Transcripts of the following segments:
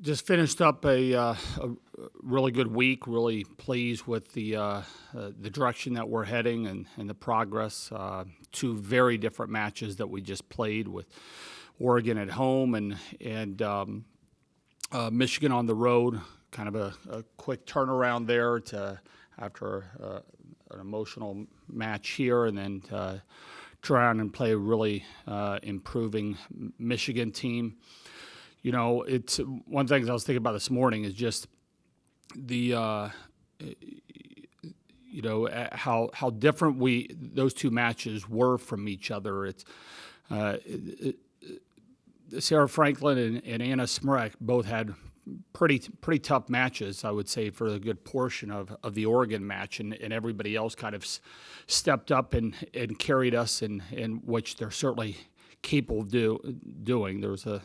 Just finished up a really good week. Really pleased with the direction that we're heading and the progress. Two very different matches that we just played with Oregon at home and Michigan on the road. Kind of a quick turnaround there to after an emotional match here, and then turn around and play a really improving Michigan team. You know, it's one thing I was thinking about this morning is just the how different those two matches were from each other. It's Sarah Franklin and Anna Smrek both had pretty tough matches, I would say, for a good portion of the Oregon match, and everybody else kind of stepped up and carried us, in which they're certainly capable of doing. There was a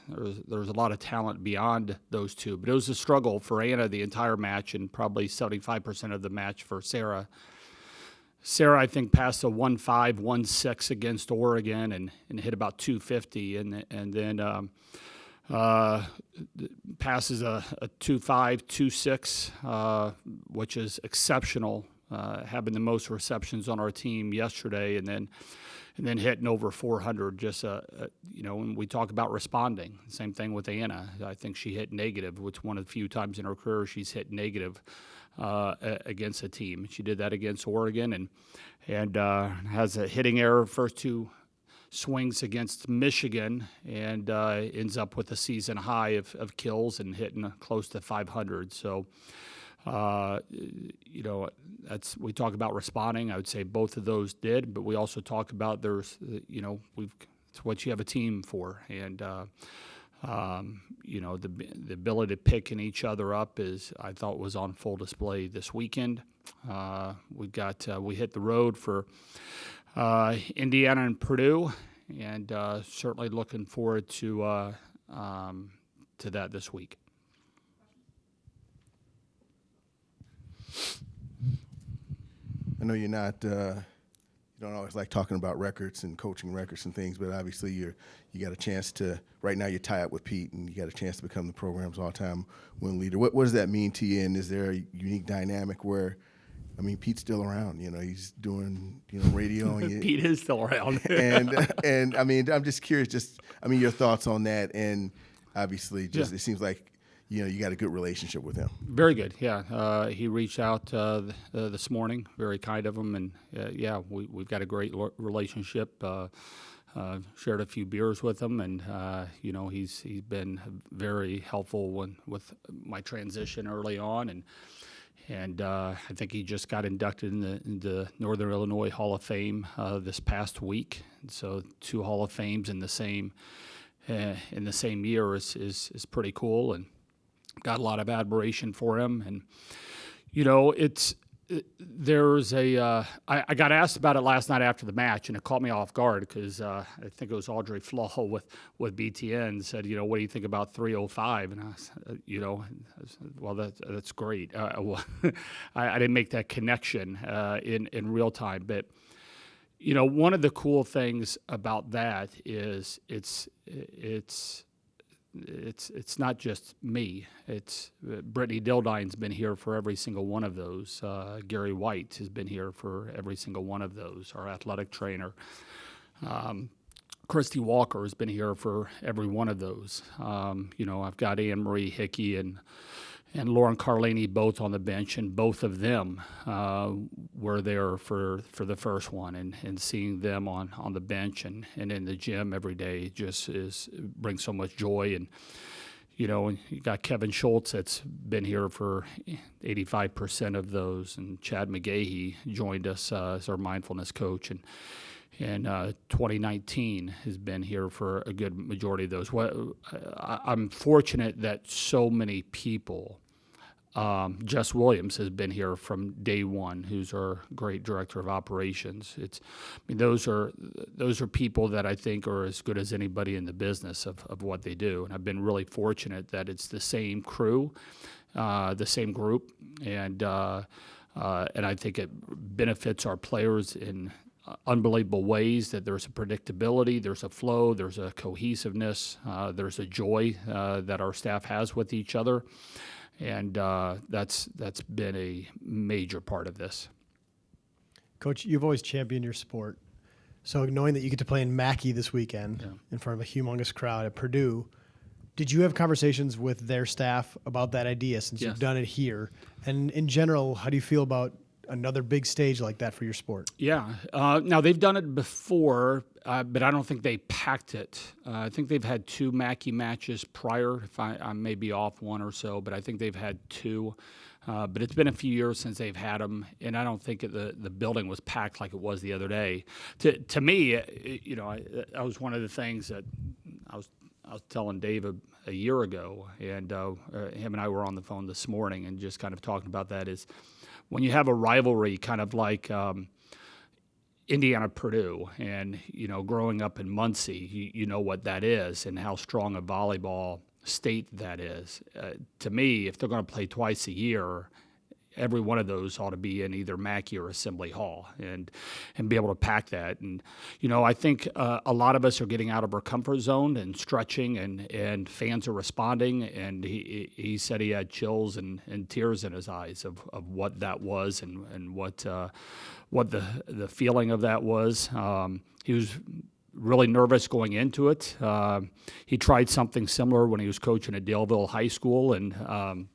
lot of talent beyond those two, but it was a struggle for Anna the entire match, and probably 75% of the match for Sarah. Sarah, I think, passed a 1.5, 1.6 against Oregon and hit about 250, and then passes a 2.5, 2.6, which is exceptional. Having the most receptions on our team yesterday, and then hitting over 400. Just when we talk about responding, same thing with Anna. I think she hit negative, which one of the few times in her career she's hit negative against a team. She did that against Oregon, and has a hitting error first two swings against Michigan, and ends up with a season high of kills and hitting close to 500. So. We talk about responding. I would say both of those did, but we also talk about it's what you have a team for, and the ability to pick each other up I thought was on full display this weekend. We hit the road for Indiana and Purdue, and certainly looking forward to that this week. I know you're not, you don't always like talking about records and coaching records and things, but obviously you got a chance to, right now you're tied up with Pete, and you got a chance to become the program's all-time win leader. What does that mean to you, and is there a unique dynamic where, I mean, Pete's still around, he's doing, radio. And Pete is still around. and I mean, I'm just curious, your thoughts on that, and obviously it seems like, you got a good relationship with him. Very good, yeah. He reached out this morning, very kind of him, and we've got a great relationship. Shared a few beers with him, and he's been very helpful with my transition early on, and I think he just got inducted in the Northern Illinois Hall of Fame this past week. So 2 Hall of Fames in the same year is pretty cool, and got a lot of admiration for him. And I got asked about it last night after the match, and it caught me off guard because I think it was Audrey Flaw with BTN said, what do you think about 305? And I said, well, that's great. I didn't make that connection in real time, but one of the cool things about that is it's not just me. It's Brittany Dildine's been here for every single one of those. Gary White has been here for every single one of those. Our athletic trainer, Christy Walker, has been here for every one of those. I've got Anne Marie Hickey and Lauren Carlini both on the bench, and both of them were there for the first one, and seeing them on the bench and in the gym every day just brings so much joy. And and you got Kevin Schultz that's been here for 85% of those, and Chad McGahee joined us as our mindfulness coach, and 2019 has been here for a good majority of those. I'm fortunate that so many people. Jess Williams has been here from day one, who's our great director of operations. Those are people that I think are as good as anybody in the business of what they do. And I've been really fortunate that it's the same crew, the same group, and I think it benefits our players in unbelievable ways. That there's a predictability, there's a flow, there's a cohesiveness, there's a joy that our staff has with each other, and that's been a major part of this. Coach, you've always championed your sport. So knowing that you get to play in Mackey this weekend in front of a humongous crowd at Purdue, did you have conversations with their staff about that idea since Yes. you've done it here? And in general, how do you feel about another big stage like that for your sport? Yeah. Now, they've done it before, but I don't think they packed it. I think they've had 2 Mackey matches prior. If I may be off one or so, but I think they've had 2. But it's been a few years since they've had them, and I don't think the building was packed like it was the other day. To me, that was one of the things that I was telling Dave a year ago, and him and I were on the phone this morning and just kind of talking about that is when you have a rivalry kind of like Indiana-Purdue, and, growing up in Muncie, you know what that is and how strong a volleyball state that is. To me, if they're going to play twice a year, every one of those ought to be in either Mackey or Assembly Hall and be able to pack that. And, I think a lot of us are getting out of our comfort zone and stretching, and fans are responding. And he said he had chills and tears in his eyes of what that was and what the feeling of that was. He was really nervous going into it. He tried something similar when he was coaching at Daleville High School, and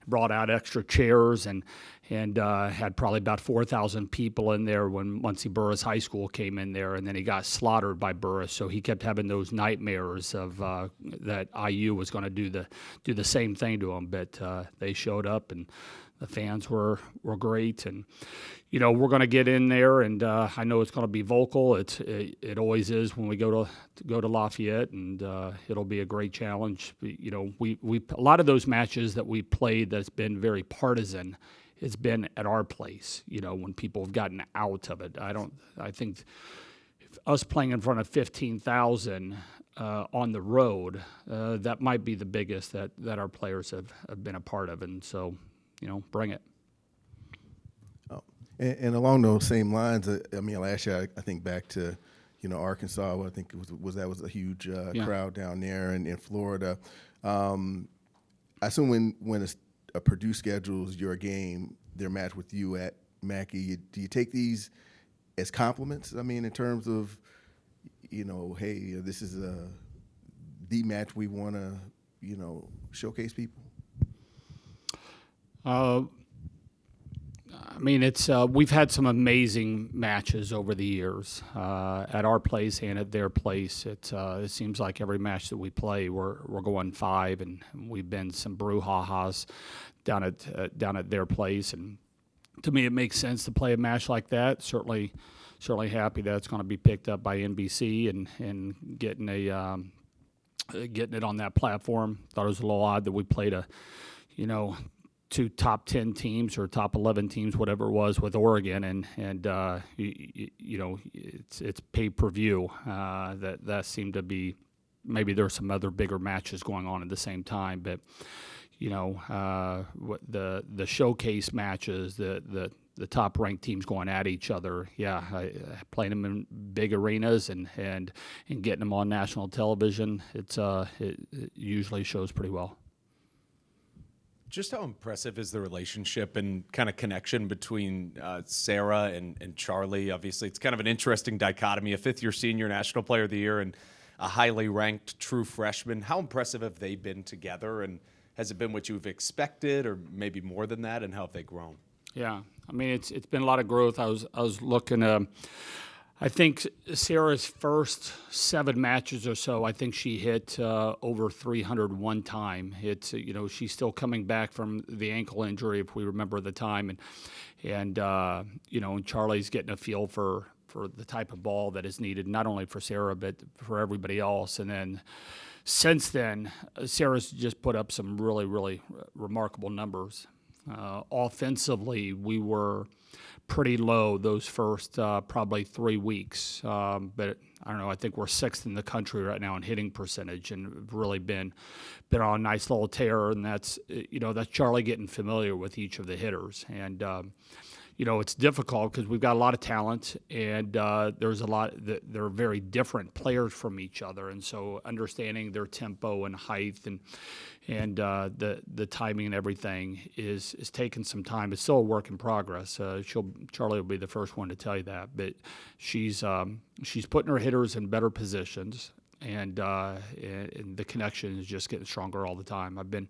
brought out extra chairs and had probably about 4,000 people in there when Muncie Burris High School came in there, and then he got slaughtered by Burris. So he kept having those nightmares of that IU was going to do the same thing to him. But they showed up, and the fans were great, and we're going to get in there, and I know it's going to be vocal. It always is when we go to Lafayette, and it'll be a great challenge. We a lot of those matches that we played that's been very partisan, it's been at our place. When people have gotten out of it, I think us playing in front of 15,000 on the road, that might be the biggest that our players have been a part of, and so. Bring it. Oh, and along those same lines, last year I think back to, Arkansas. I think it was a huge crowd down there, and in Florida. I assume when a Purdue schedules your game, their match with you at Mackey, do you take these as compliments? In terms of, hey, this is the match we want to, showcase people. It's we've had some amazing matches over the years at our place and at their place. It seems like every match that we play, we're going 5, and we've been some brouhahas down at their place. And to me, it makes sense to play a match like that. Certainly happy that it's going to be picked up by NBC and getting it on that platform. Thought it was a little odd that we played 2 top 10 teams or top 11 teams, whatever it was, with Oregon, and it's pay-per-view. That seemed to be, maybe there's some other bigger matches going on at the same time, but the showcase matches, the top ranked teams going at each other. Playing them in big arenas and getting them on national television, it usually shows pretty well. Just how impressive is the relationship and kind of connection between Sarah and Charlie? Obviously, it's kind of an interesting dichotomy, a fifth-year senior, National Player of the Year, and a highly ranked true freshman. How impressive have they been together, and has it been what you've expected or maybe more than that, and how have they grown? Yeah, it's been a lot of growth. I was looking. I think Sarah's first 7 matches or so, I think she hit over 300 one time. It's she's still coming back from the ankle injury, if we remember the time, and Charlie's getting a feel for the type of ball that is needed, not only for Sarah but for everybody else. And then since then, Sarah's just put up some really, really remarkable numbers. Offensively, we were pretty low those first probably 3 weeks, but I don't know. I think we're 6th in the country right now in hitting percentage, and have really been on a nice little tear. And that's Charlie getting familiar with each of the hitters, and it's difficult because we've got a lot of talent, and there's a lot that they're very different players from each other, and so understanding their tempo and height and the timing and everything is taking some time. It's still a work in progress. Charlie will be the first one to tell you that, but she's putting her hitters in better positions. And the connection is just getting stronger all the time. I've been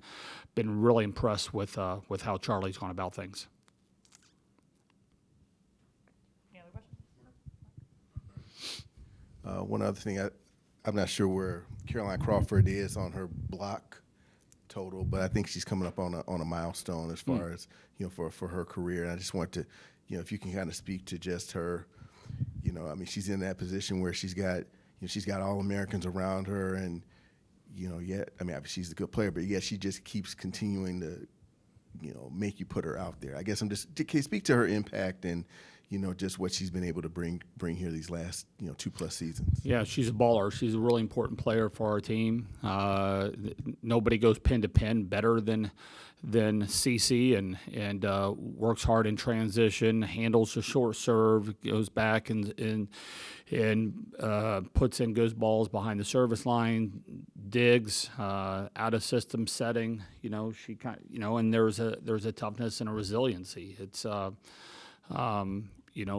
really impressed with how Charlie's gone about things. Any other questions? One other thing, I'm not sure where Caroline Crawford is on her block total, but I think she's coming up on a milestone as far as for her career. And I just want to, if you can kind of speak to just her, I mean, she's in that position where she's got All-Americans around her, and yet, I mean, obviously she's a good player, but yet she just keeps continuing to, make you put her out there. I guess can you speak to her impact and, just what she's been able to bring here these last, 2+ seasons. Yeah, she's a baller. She's a really important player for our team. Nobody goes pin to pin better than CC, and works hard in transition, handles the short serve, goes back and puts in good balls behind the service line, digs out of system setting. She and there's a toughness and a resiliency. It's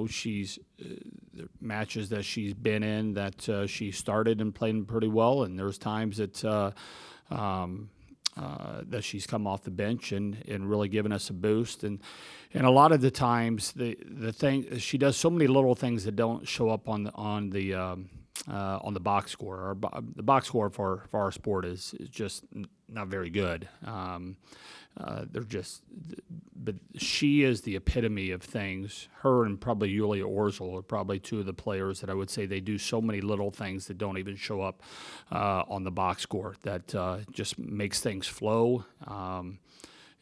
she's the matches that she's been in that she started and played pretty well, and there's times that that she's come off the bench and really given us a boost, and a lot of the times the thing she does so many little things that don't show up on the box score. The box score for our sport is just not very good. But she is the epitome of things. Her and probably Yulia Orzel are probably two of the players that I would say they do so many little things that don't even show up on the box score that just makes things flow. I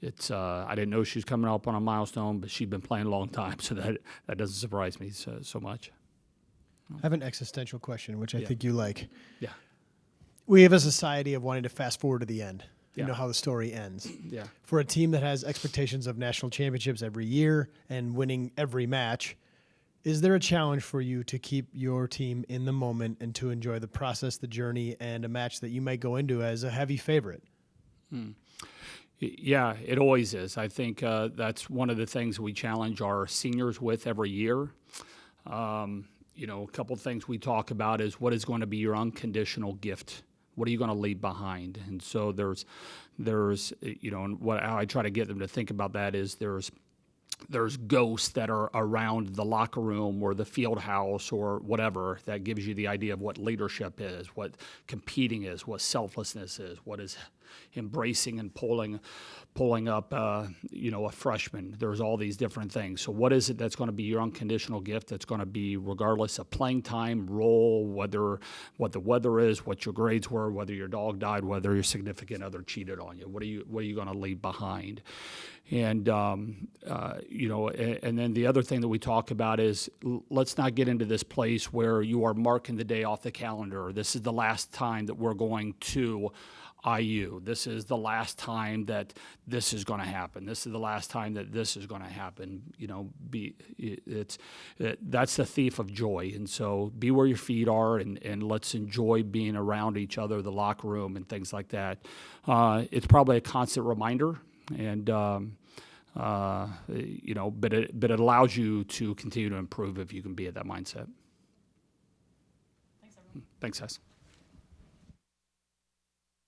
didn't know she was coming up on a milestone, but she'd been playing a long time, so that doesn't surprise me so much. I have an existential question, which I think you like. Yeah. We have a society of wanting to fast forward to the end. Yeah. How the story ends. Yeah. For a team that has expectations of national championships every year and winning every match, is there a challenge for you to keep your team in the moment and to enjoy the process, the journey, and a match that you might go into as a heavy favorite? Yeah, it always is. I think that's one of the things we challenge our seniors with every year. A couple of things we talk about is what is going to be your unconditional gift. What are you going to leave behind? And so there's and how I try to get them to think about that is there's ghosts that are around the locker room or the field house or whatever that gives you the idea of what leadership is, what competing is, what selflessness is, what is embracing and pulling up a freshman. There's all these different things. So what is it that's going to be your unconditional gift that's going to be regardless of playing time, role, what the weather is, what your grades were, whether your dog died, whether your significant other cheated on you? What are you going to leave behind? And and then the other thing that we talk about is let's not get into this place where you are marking the day off the calendar. This is the last time that we're going to IU. This is the last time that this is going to happen. This is the last time that this is going to happen. That's the thief of joy. And so be where your feet are, and let's enjoy being around each other, the locker room, and things like that. It's probably a constant reminder, and but it allows you to continue to improve if you can be at that mindset. Thanks, everyone. Thanks, Hess.